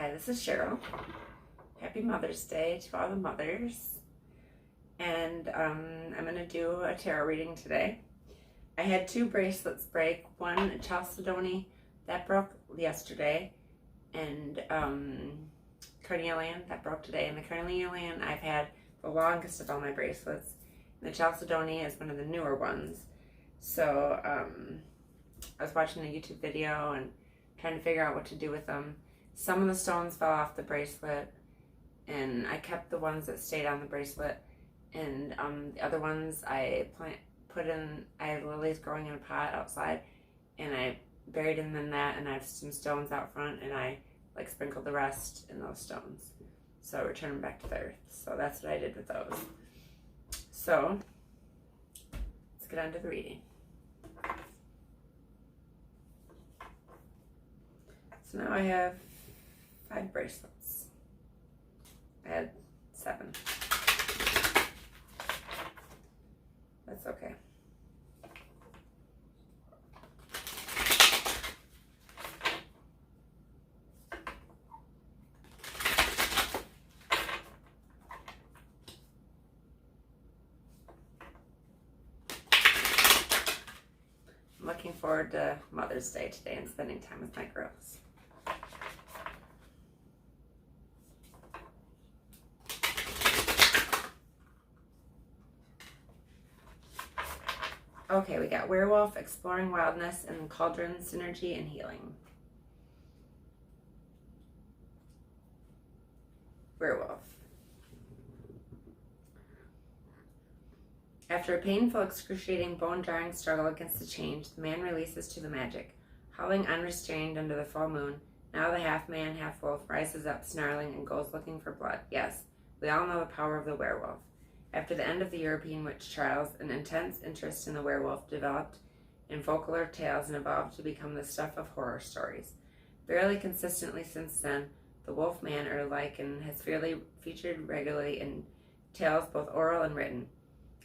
Hi, this is Cheryl. Happy Mother's Day to all the mothers. And I'm going to do a tarot reading today. I had two bracelets break. One, a chalcedony, that broke yesterday. And carnelian, that broke today. And the carnelian I've had the longest of all my bracelets. And the chalcedony is one of the newer ones. So I was watching a YouTube video and trying to figure out what to do with them. Some of the stones fell off the bracelet, and I kept the ones that stayed on the bracelet, and the other ones I have lilies growing in a pot outside, and I buried them in that, and I have some stones out front, and I sprinkled the rest in those stones. So return them back to the earth. So that's what I did with those. So let's get on to the reading. So now I have 5 bracelets. I had 7. That's okay. I'm looking forward to Mother's Day today and spending time with my girls. Okay, we got werewolf, exploring wildness, and cauldron, synergy, and healing. Werewolf. After a painful, excruciating, bone-jarring struggle against the change, the man releases to the magic. Howling unrestrained under the full moon, now the half-man, half-wolf rises up snarling and goes looking for blood. Yes, we all know the power of the werewolf. After the end of the European witch trials, an intense interest in the werewolf developed in folklore tales and evolved to become the stuff of horror stories. Fairly consistently since then, the wolf-man or lichen has featured regularly in tales both oral and written.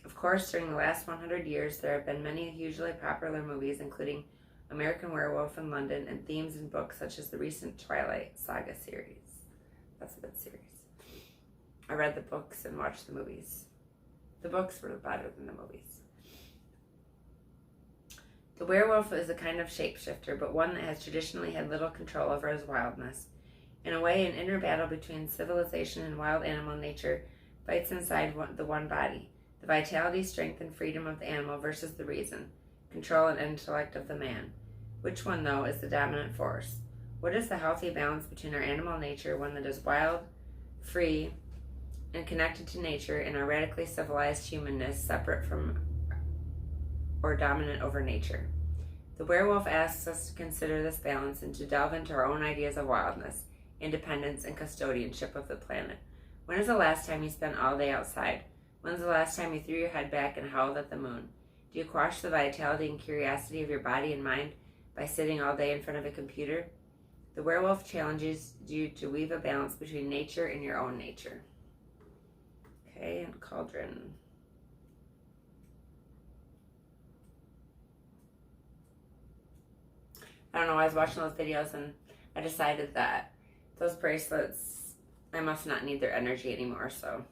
Of course, during the last 100 years, there have been many hugely popular movies, including American Werewolf in London, and themes in books such as the recent Twilight Saga series. That's a good series. I read the books and watched the movies. The books were better than the movies. The werewolf is a kind of shapeshifter, but one that has traditionally had little control over his wildness. In a way, an inner battle between civilization and wild animal nature fights inside the one body. The vitality, strength, and freedom of the animal versus the reason, control, and intellect of the man. Which one, though, is the dominant force? What is the healthy balance between our animal nature, one that is wild, free, and connected to nature, and our radically civilized humanness, separate from or dominant over nature? The werewolf asks us to consider this balance and to delve into our own ideas of wildness, independence, and custodianship of the planet. When is the last time you spent all day outside? When's the last time you threw your head back and howled at the moon? Do you quash the vitality and curiosity of your body and mind by sitting all day in front of a computer? The werewolf challenges you to weave a balance between nature and your own nature. Okay, and cauldron. I don't know, I was watching those videos and I decided that those bracelets, I must not need their energy anymore, so.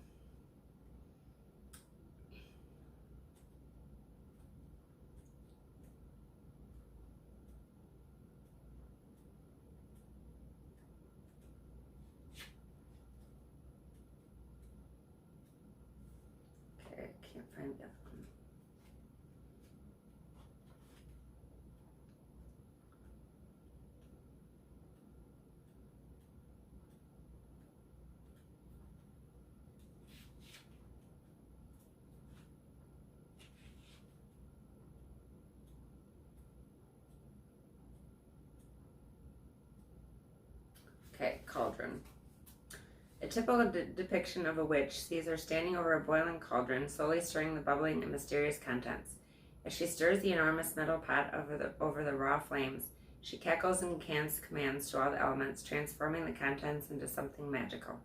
Okay, I can't find the other one. Okay, cauldron. A typical depiction of a witch sees her standing over a boiling cauldron, slowly stirring the bubbling and mysterious contents. As she stirs the enormous metal pot over the raw flames, she cackles and cans commands to all the elements, transforming the contents into something magical.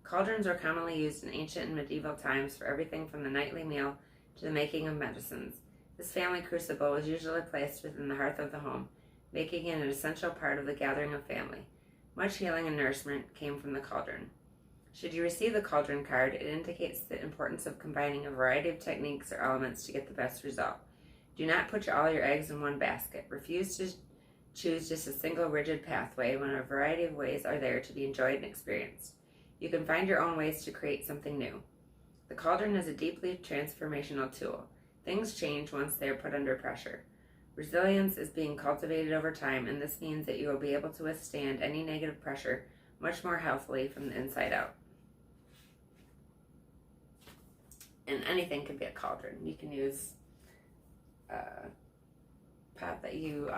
Cauldrons were commonly used in ancient and medieval times for everything from the nightly meal to the making of medicines. This family crucible was usually placed within the hearth of the home, making it an essential part of the gathering of family. Much healing and nourishment came from the cauldron. Should you receive the cauldron card, it indicates the importance of combining a variety of techniques or elements to get the best result. Do not put all your eggs in one basket. Refuse to choose just a single rigid pathway when a variety of ways are there to be enjoyed and experienced. You can find your own ways to create something new. The cauldron is a deeply transformational tool. Things change once they are put under pressure. Resilience is being cultivated over time, and this means that you will be able to withstand any negative pressure much more healthily from the inside out. And anything can be a cauldron. You can use a pot that you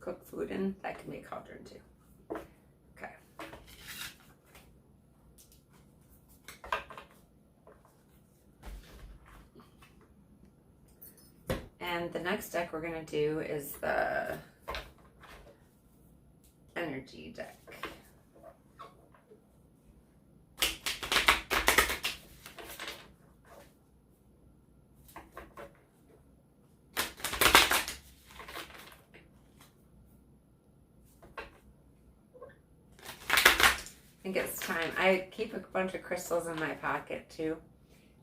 cook food in. That can be a cauldron too. Okay. And the next deck we're going to do is the energy deck. I think it's time. I keep a bunch of crystals in my pocket too.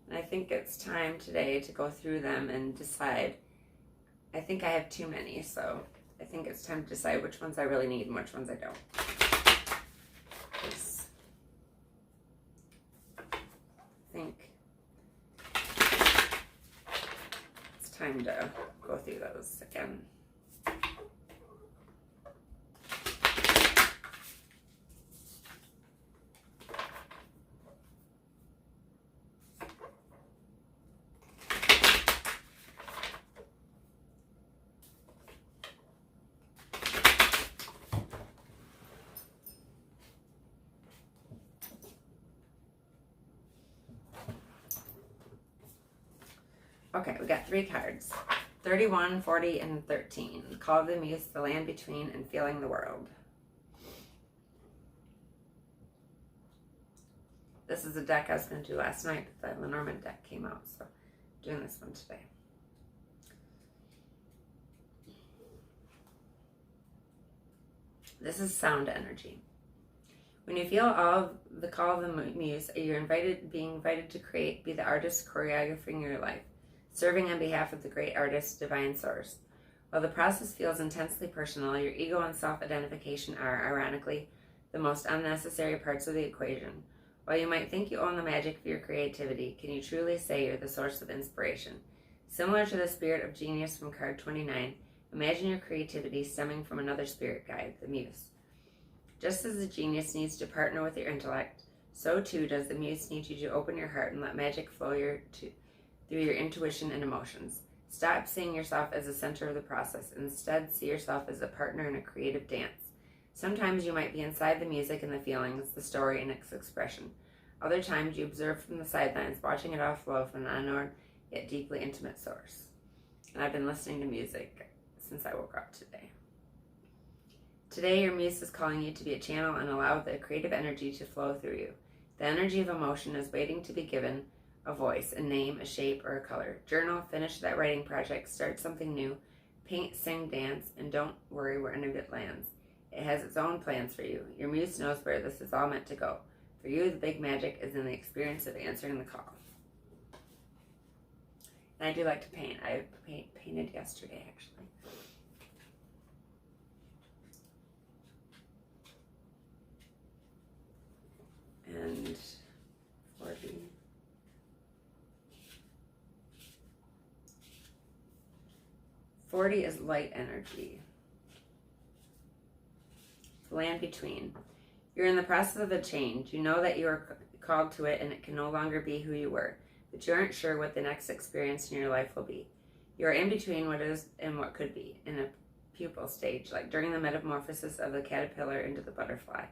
And I think it's time today to go through them and decide. I think I have too many, so I think it's time to decide which ones I really need and which ones I don't. I think it's time to go through those again. Okay, we got 3 cards. 31, 40, and 13. Call of the Muse, the land between, and feeling the world. This is a deck I was going to do last night, but the Lenormand deck came out, so I'm doing this one today. This is sound energy. When you feel all of the call of the Muse, you're being invited to create, be the artist choreographing your life, serving on behalf of the great artist, divine source. While the process feels intensely personal, your ego and self-identification are, ironically, the most unnecessary parts of the equation. While you might think you own the magic of your creativity, can you truly say you're the source of inspiration? Similar to the spirit of genius from card 29, imagine your creativity stemming from another spirit guide, the Muse. Just as the genius needs to partner with your intellect, so too does the Muse need you to open your heart and let magic flow through your intuition and emotions. Stop seeing yourself as the center of the process. Instead, see yourself as a partner in a creative dance. Sometimes you might be inside the music and the feelings, the story and its expression. Other times you observe from the sidelines, watching it all flow from an unknown yet deeply intimate source. And I've been listening to music since I woke up today. Today, your Muse is calling you to be a channel and allow the creative energy to flow through you. The energy of emotion is waiting to be given a voice, a name, a shape, or a color. Journal, finish that writing project, start something new, paint, sing, dance, and don't worry where any of it lands. It has its own plans for you. Your Muse knows where this is all meant to go. For you, the big magic is in the experience of answering the call. And I do like to paint. I painted yesterday, actually. And 40. 40 is light energy. The land between. You're in the process of a change. You know that you are called to it and it can no longer be who you were, but you aren't sure what the next experience in your life will be. You are in between what is and what could be, in a pupal stage, like during the metamorphosis of the caterpillar into the butterfly.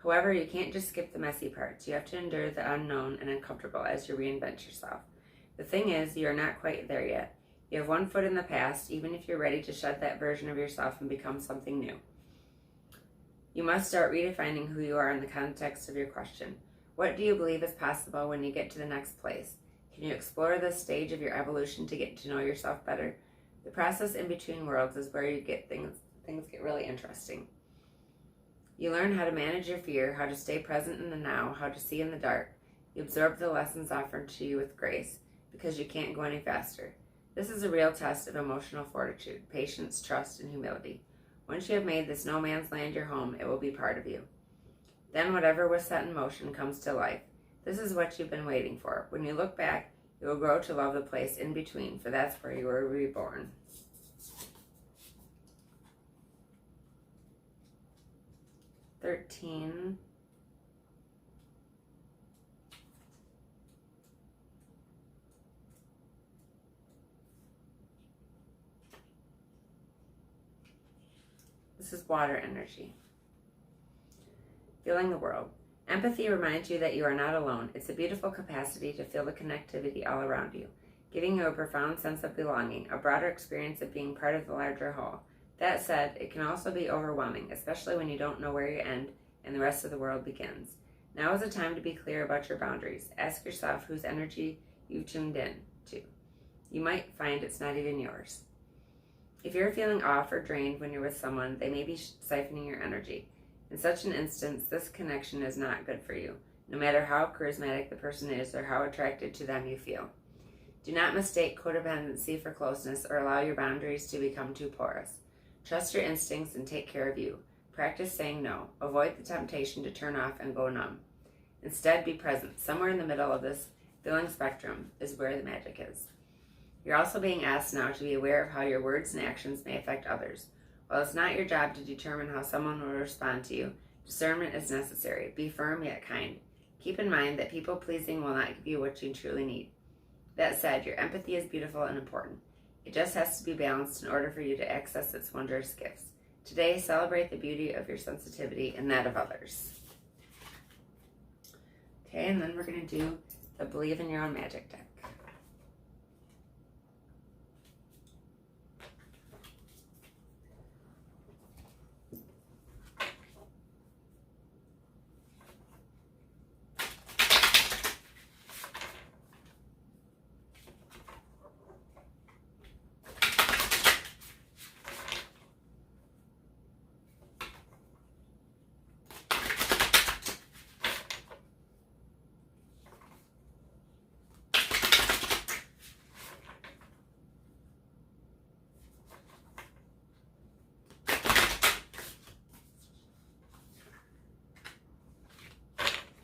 However, you can't just skip the messy parts. You have to endure the unknown and uncomfortable as you reinvent yourself. The thing is, you are not quite there yet. You have one foot in the past, even if you're ready to shed that version of yourself and become something new. You must start redefining who you are in the context of your question. What do you believe is possible when you get to the next place? Can you explore this stage of your evolution to get to know yourself better? The process in between worlds is where you get things get really interesting. You learn how to manage your fear, how to stay present in the now, how to see in the dark. You absorb the lessons offered to you with grace, because you can't go any faster. This is a real test of emotional fortitude, patience, trust, and humility. Once you have made this no man's land your home, it will be part of you. Then whatever was set in motion comes to life. This is what you've been waiting for. When you look back, you will grow to love the place in between, for that's where you were reborn. $13. This is water energy. Feeling the world. Empathy reminds you that you are not alone. It's a beautiful capacity to feel the connectivity all around you, giving you a profound sense of belonging, a broader experience of being part of the larger whole. That said, it can also be overwhelming, especially when you don't know where you end and the rest of the world begins. Now is a time to be clear about your boundaries. Ask yourself whose energy you've tuned in to. You might find it's not even yours. If you're feeling off or drained when you're with someone, they may be siphoning your energy. In such an instance, this connection is not good for you, no matter how charismatic the person is or how attracted to them you feel. Do not mistake codependency for closeness or allow your boundaries to become too porous. Trust your instincts and take care of you. Practice saying no. Avoid the temptation to turn off and go numb. Instead, be present. Somewhere in the middle of this feeling spectrum is where the magic is. You're also being asked now to be aware of how your words and actions may affect others. While it's not your job to determine how someone will respond to you, discernment is necessary. Be firm yet kind. Keep in mind that people-pleasing will not give you what you truly need. That said, your empathy is beautiful and important. It just has to be balanced in order for you to access its wondrous gifts. Today, celebrate the beauty of your sensitivity and that of others. Okay, and then we're going to do the Believe in Your Own Magic deck.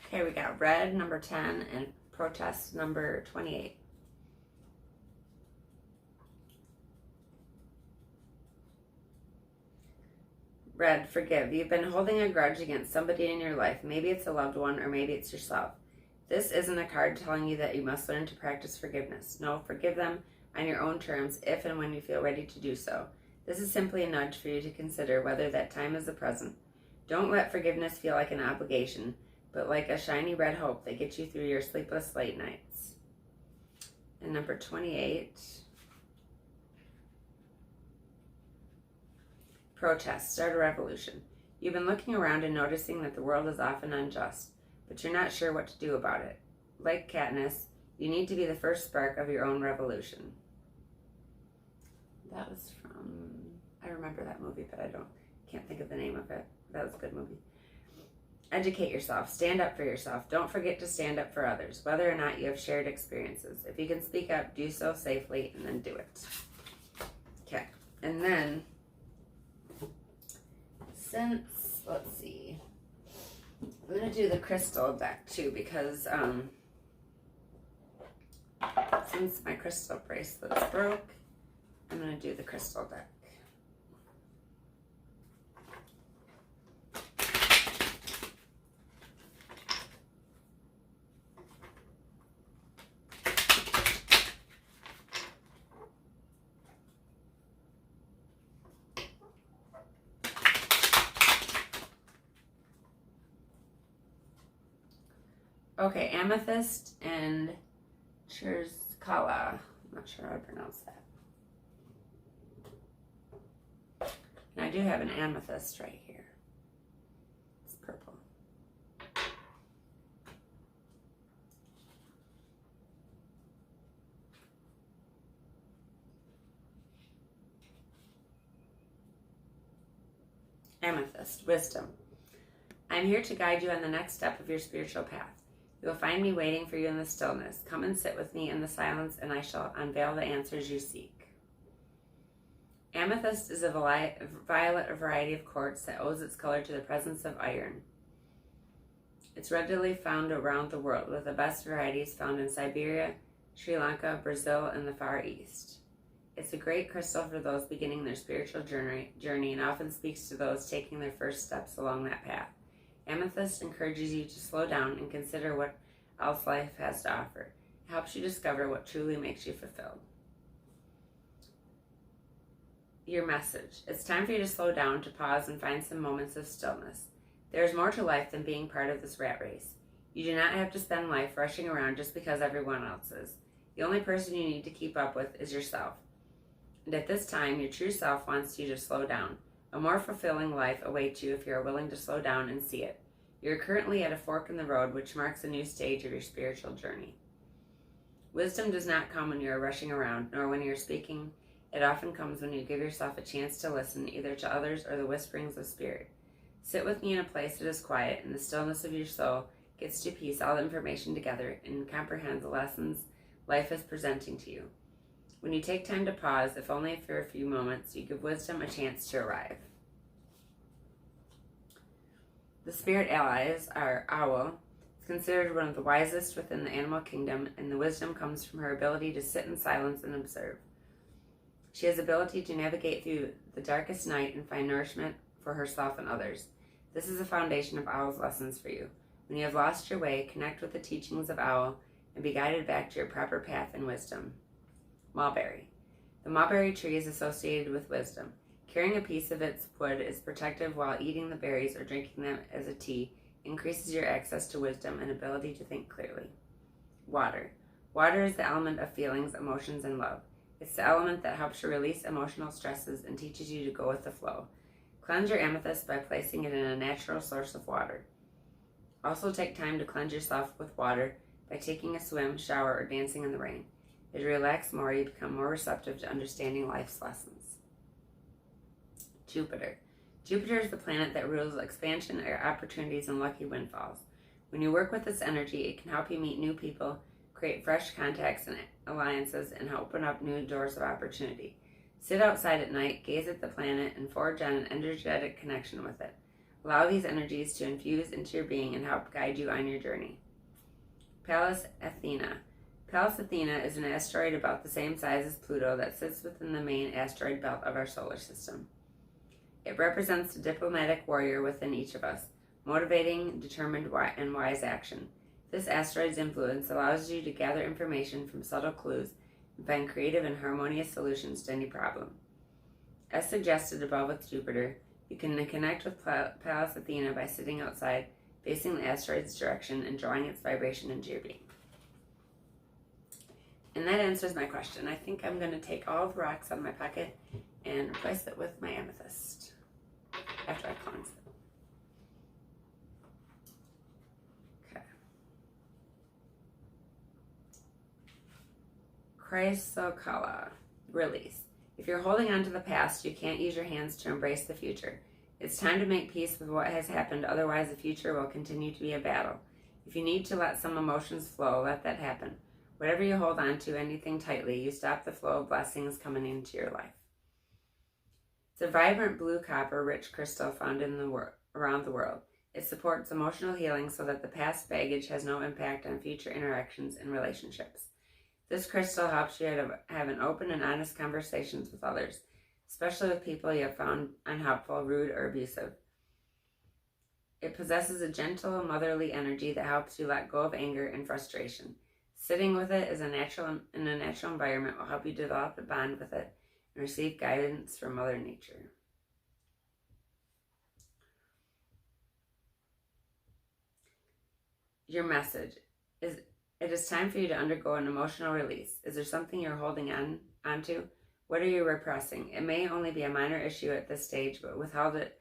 Okay, we got red, number 10, and protest, number 28. Red, forgive. You've been holding a grudge against somebody in your life. Maybe it's a loved one, or maybe it's yourself. This isn't a card telling you that you must learn to practice forgiveness. No, forgive them on your own terms if and when you feel ready to do so. This is simply a nudge for you to consider whether that time is the present. Don't let forgiveness feel like an obligation, but like a shiny red hope that gets you through your sleepless late nights. And number 28, protest, start a revolution. You've been looking around and noticing that the world is often unjust, but you're not sure what to do about it. Like Katniss, you need to be the first spark of your own revolution. That was from, I remember that movie, but can't think of the name of it. That was a good movie. Educate yourself. Stand up for yourself. Don't forget to stand up for others, whether or not you have shared experiences. If you can speak up, do so safely, and then do it. Okay. And then, let's see. I'm going to do the crystal deck, too, because since my crystal bracelet's broke, I'm going to do the crystal deck. Okay, amethyst and Cherskala. I'm not sure how to pronounce that. And I do have an amethyst right here. It's purple. Amethyst, wisdom. I am here to guide you on the next step of your spiritual path. You will find me waiting for you in the stillness. Come and sit with me in the silence, and I shall unveil the answers you seek. Amethyst is a violet variety of quartz that owes its color to the presence of iron. It's readily found around the world, with the best varieties found in Siberia, Sri Lanka, Brazil, and the Far East. It's a great crystal for those beginning their spiritual journey and often speaks to those taking their first steps along that path. Amethyst encourages you to slow down and consider what else life has to offer. It helps you discover what truly makes you fulfilled. Your message. It's time for you to slow down, to pause, and find some moments of stillness. There is more to life than being part of this rat race. You do not have to spend life rushing around just because everyone else is. The only person you need to keep up with is yourself. And at this time, your true self wants you to slow down. A more fulfilling life awaits you if you are willing to slow down and see it. You are currently at a fork in the road, which marks a new stage of your spiritual journey. Wisdom does not come when you are rushing around, nor when you are speaking. It often comes when you give yourself a chance to listen either to others or the whisperings of spirit. Sit with me in a place that is quiet, and the stillness of your soul gets to piece all the information together and comprehend the lessons life is presenting to you. When you take time to pause, if only for a few moments, you give wisdom a chance to arrive. The spirit allies are owl. It's considered one of the wisest within the animal kingdom, and the wisdom comes from her ability to sit in silence and observe. She has the ability to navigate through the darkest night and find nourishment for herself and others. This is the foundation of Owl's lessons for you. When you have lost your way, connect with the teachings of Owl and be guided back to your proper path in wisdom. Mulberry. The mulberry tree is associated with wisdom. Carrying a piece of its wood is protective, while eating the berries or drinking them as a tea increases your access to wisdom and ability to think clearly. Water. Water is the element of feelings, emotions, and love. It's the element that helps you release emotional stresses and teaches you to go with the flow. Cleanse your amethyst by placing it in a natural source of water. Also take time to cleanse yourself with water by taking a swim, shower, or dancing in the rain. As you relax more, you become more receptive to understanding life's lessons. Jupiter. Jupiter is the planet that rules expansion, opportunities, and lucky windfalls. When you work with this energy, it can help you meet new people, create fresh contacts and alliances, and open up new doors of opportunity. Sit outside at night, gaze at the planet, and forge on an energetic connection with it. Allow these energies to infuse into your being and help guide you on your journey. Pallas Athena. Pallas Athena is an asteroid about the same size as Pluto that sits within the main asteroid belt of our solar system. It represents the diplomatic warrior within each of us, motivating, determined, and wise action. This asteroid's influence allows you to gather information from subtle clues and find creative and harmonious solutions to any problem. As suggested above with Jupiter, you can connect with Pallas Athena by sitting outside, facing the asteroid's direction, and drawing its vibration into your being. And that answers my question. I think I'm going to take all the rocks out of my pocket and replace it with my amethyst after I cleanse it. Okay. Chrysocala. Release. If you're holding on to the past, you can't use your hands to embrace the future. It's time to make peace with what has happened, otherwise the future will continue to be a battle. If you need to let some emotions flow, let that happen. Whatever you hold on to, anything tightly, you stop the flow of blessings coming into your life. It's a vibrant blue copper rich crystal found around the world. It supports emotional healing so that the past baggage has no impact on future interactions and relationships. This crystal helps you to have an open and honest conversations with others, especially with people you have found unhelpful, rude, or abusive. It possesses a gentle, motherly energy that helps you let go of anger and frustration. Sitting with it in a natural environment will help you develop a bond with it and receive guidance from Mother Nature. Your message is: it is time for you to undergo an emotional release. Is there something you're holding onto? What are you repressing? It may only be a minor issue at this stage, but withheld it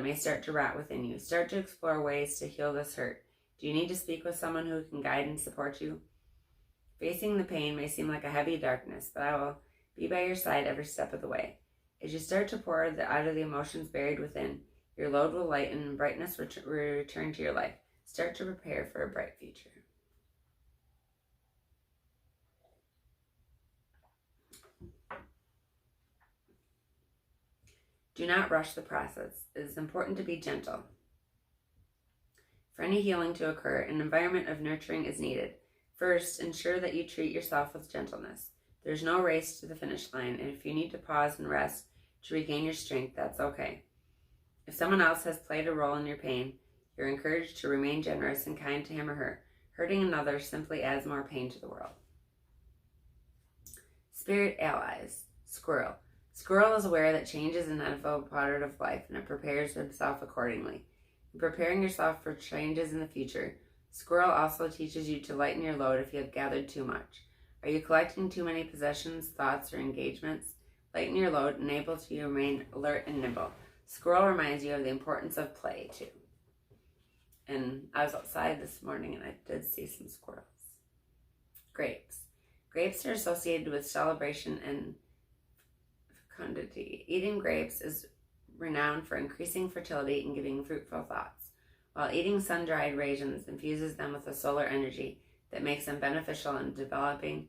may start to rot within you. Start to explore ways to heal this hurt. Do you need to speak with someone who can guide and support you? Facing the pain may seem like a heavy darkness, but I will be by your side every step of the way. As you start to pour out of the emotions buried within, Your load will lighten and brightness return to your life. Start to prepare for a bright future. Do not rush the process. It is important to be gentle. For any healing to occur, an environment of nurturing is needed. First, ensure that you treat yourself with gentleness. There's no race to the finish line, and if you need to pause and rest to regain your strength, that's okay. If someone else has played a role in your pain, you're encouraged to remain generous and kind to him or her. Hurting another simply adds more pain to the world. Spirit allies. Squirrel. Squirrel is aware that change is an inevitable part of life, and it prepares himself accordingly. In preparing yourself for changes in the future, Squirrel also teaches you to lighten your load if you have gathered too much. Are you collecting too many possessions, thoughts, or engagements? Lighten your load and able to remain alert and nimble. Squirrel reminds you of the importance of play, too. And I was outside this morning and I did see some squirrels. Grapes. Grapes are associated with celebration and fecundity. Eating grapes is renowned for increasing fertility and giving fruitful thoughts, while eating sun-dried raisins infuses them with a solar energy that makes them beneficial in developing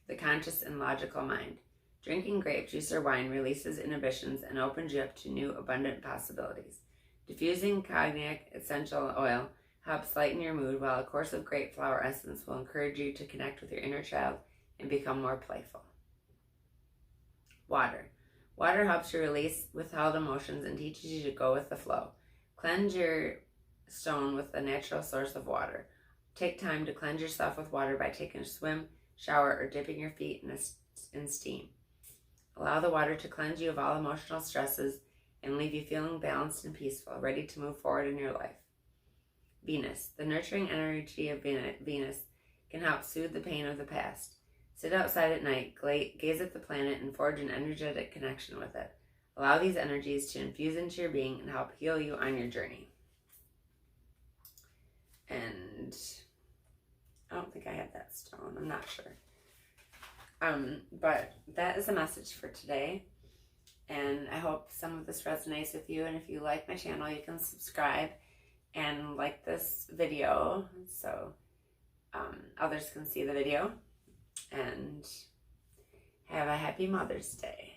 the conscious and logical mind. Drinking grape juice or wine releases inhibitions and opens you up to new abundant possibilities. Diffusing cognac essential oil helps lighten your mood, while a course of grape flower essence will encourage you to connect with your inner child and become more playful. Water. Water helps you release withheld emotions and teaches you to go with the flow. Cleanse your stone with a natural source of water. Take time to cleanse yourself with water by taking a swim, shower, or dipping your feet in steam. Allow the water to cleanse you of all emotional stresses and leave you feeling balanced and peaceful, ready to move forward in your life. Venus. The nurturing energy of Venus can help soothe the pain of the past. Sit outside at night, gaze at the planet, and forge an energetic connection with it. Allow these energies to infuse into your being and help heal you on your journey. And I don't think I have that stone. I'm not sure. But that is the message for today. And I hope some of this resonates with you. And if you like my channel, you can subscribe and like this video so others can see the video. And have a happy Mother's Day.